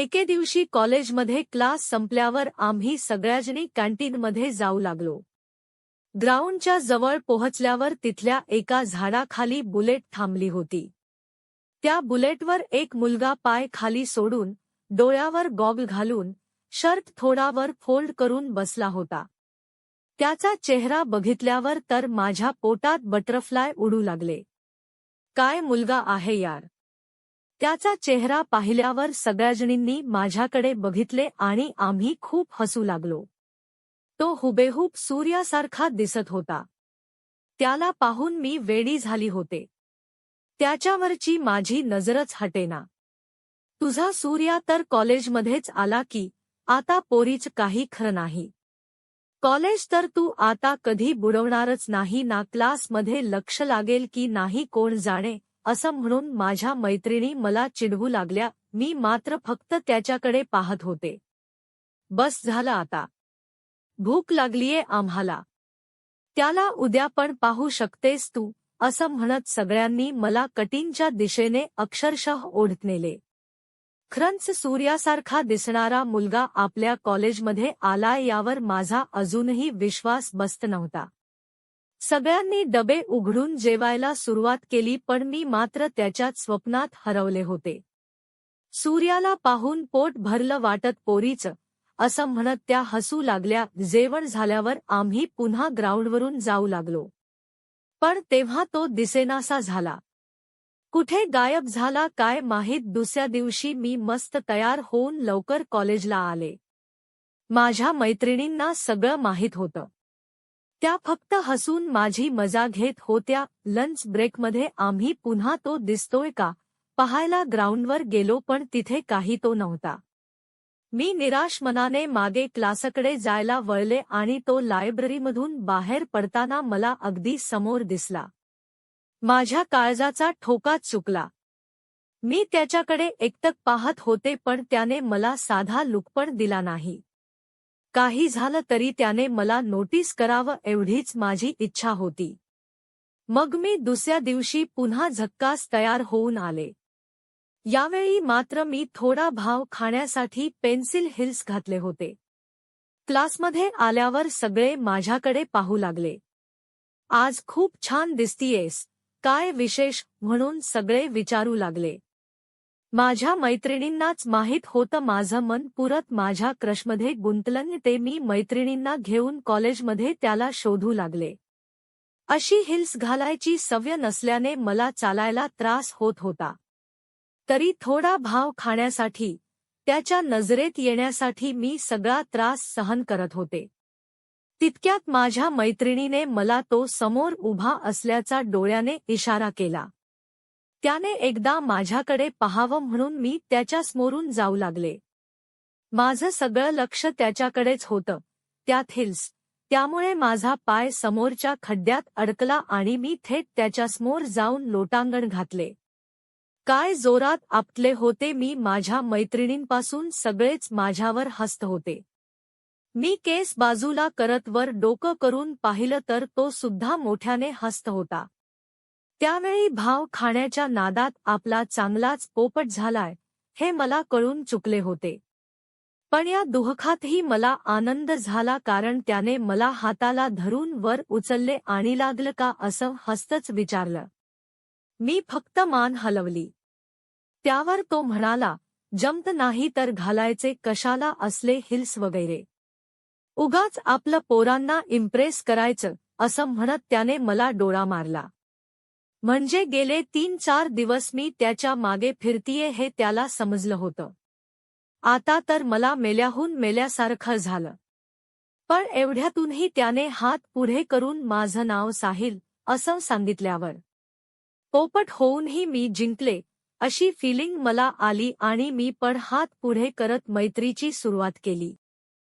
एके दिवशी कॉलेजमध्ये क्लास संपल्यावर आम्ही सगळ्याजणी कॅन्टीनमध्ये जाऊ लागलो. ग्राउंडच्या जवळ पोहोचल्यावर तिथल्या एका झाडाखाली बुलेट थांबली होती. त्या बुलेटवर एक मुलगा पाय खाली सोडून, डोळ्यावर गॉगल घालून, शर्ट थोडा वर फोल्ड करून बसला होता. त्याचा चेहरा बघितल्यावर तर माझ्या पोटात बटरफ्लाय उडू लागले. काय मुलगा आहे यार. त्याचा चेहरा पाहिल्यावर सगळ्याजणींनी माझ्याकडे बघितले आणि आम्ही खूप हसू लागलो. तो हुबेहूब सूर्यासारखा दिसत होता. त्याला पाहून मी वेडी झाली होते. त्याच्यावरची माझी नजरच हटेना. तुझा सूर्या तर कॉलेजमध्येच आला की, आता पोरीच काही खरं नाही. कॉलेज तर तू आता कधी बुडवणारच नाही ना. क्लासमध्ये लक्ष लागेल की नाही कोण जाणे, असं म्हणून माझ्या मैत्रिणी मला चिडवू लागल्या. मी मात्र फक्त त्याच्याकडे पाहत होते. बस झालं आता. भूक लागलीये आम्हाला. त्याला उद्या पण पाहू शकतेस तू, असं म्हणत सगळ्यांनी मला कटींच्या दिशेने अक्षरशः ओढत नेले. खरंच सूर्यासारखा दिसणारा मुलगा आपल्या कॉलेजमध्ये आलाय यावर माझा अजूनही विश्वास बसत नव्हता. सगळ्यांनी डबे उघडून जेवायला सुरुवात केली पण मी मात्र त्याच्यात स्वप्नात हरवले होते. सूर्याला पाहून पोट भरलं वाटत पोरीचं, असं म्हणत त्या हसू लागल्या. जेवण झाल्यावर आम्ही पुन्हा ग्राउंडवरून जाऊ लागलो. पण तेव्हा तो दिसेनासा झाला. कुठे गायब झाला काय माहीत. दुसऱ्या दिवशी मी मस्त तयार होऊन लवकर कॉलेजला आले. माझ्या मैत्रिणींना सगळं माहीत होतं. त्या फक्त हसून माझी मजा घेत होत्या. लंच ब्रेकमध्ये आम्ही पुन्हा तो दिसतोय का पाहायला ग्राउंडवर गेलो पण तिथे काही तो नव्हता. मी निराश मनाने मागे क्लासकडे जायला वळले आणि तो लायब्ररीमधून बाहेर पडताना मला अगदी समोर दिसला. माझ्या काळजाचा ठोकाच चुकला. मी त्याच्याकडे एकटक पाहत होते पण त्याने मला साधा लुक पण दिला नाही. काही झालं तरी त्याने मला नोटीस करावं एवढीच माझी इच्छा होती. मग मी दुसऱ्या दिवशी पुन्हा झक्कास तयार होऊन आले. यावेळी मात्र मी थोडा भाव खाण्यासाठी पेन्सिल हिल्स घातले होते. क्लासमध्ये आल्यावर सगळे माझ्याकडे पाहू लागले. आज खूप छान दिसतीयेस, काय विशेष म्हणून सगळे विचारू लागले. माझ्या मैत्रिणींनाच माहीत होतं माझं मन पुरत माझ्या क्रशमध्ये गुंतलं ते मी मैत्रिणींना घेऊन कॉलेजमध्ये त्याला शोधू लागले. अशी हिल्स घालायची सवय नसल्याने मला चालायला त्रास होत होता. तरी थोडा भाव खाण्यासाठी, त्याच्या नजरेत येण्यासाठी मी सगळा त्रास सहन करत होते. तितक्यात माझ्या मैत्रिणीने मला तो समोर उभा असल्याचा डोळ्याने इशारा केला. त्याने एकदा माझ्याकडे पाहावं म्हणून मी त्याच्या समोरून जाऊ लागले. माझं सगळं लक्ष त्याच्याकडेच होतं, त्यात हिल्स, त्यामुळे माझा पाय समोरच्या खड्ड्यात अडकला आणि मी थेट त्याच्यासमोर जाऊन लोटांगण घातले. काय जोरात आपटले होते मी. माझ्या मैत्रिणींपासून सगळेच माझ्यावर हसत होते. मी केस बाजूला करत वर डोकं करून पाहिलं तर तो सुद्धा मोठ्याने हसत होता. त्यावेळी भाव खाण्याच्या नादात आपला चांगलाच पोपट झालाय हे मला कळून चुकले होते. पण या दुःखातही मला आनंद झाला कारण त्याने मला हाताला धरून वर उचलले आणि लागलं का असं हसतच विचारलं. मी फक्त मान हलवली. त्यावर तो म्हणाला, जमत नाही तर घालायचे कशाला असले हिल्स वगैरे. उगाच आपलं पोरांना इम्प्रेस करायचं, असं म्हणत त्याने मला डोळा मारला. म्हणजे गेले 3-4 दिवस मी त्याच्या मागे फिरतीये हे त्याला समजलं होतं. आता तर मला मेल्याहून मेल्यासारखं झालं. पण एवढ्यातूनही त्याने हात पुढे करून माझं नाव साहिल असं सांगितल्यावर पोपट होऊनही मी जिंकले अशी फिलिंग मला आली आणि मी पण हात पुढे करत मैत्रीची सुरुवात केली.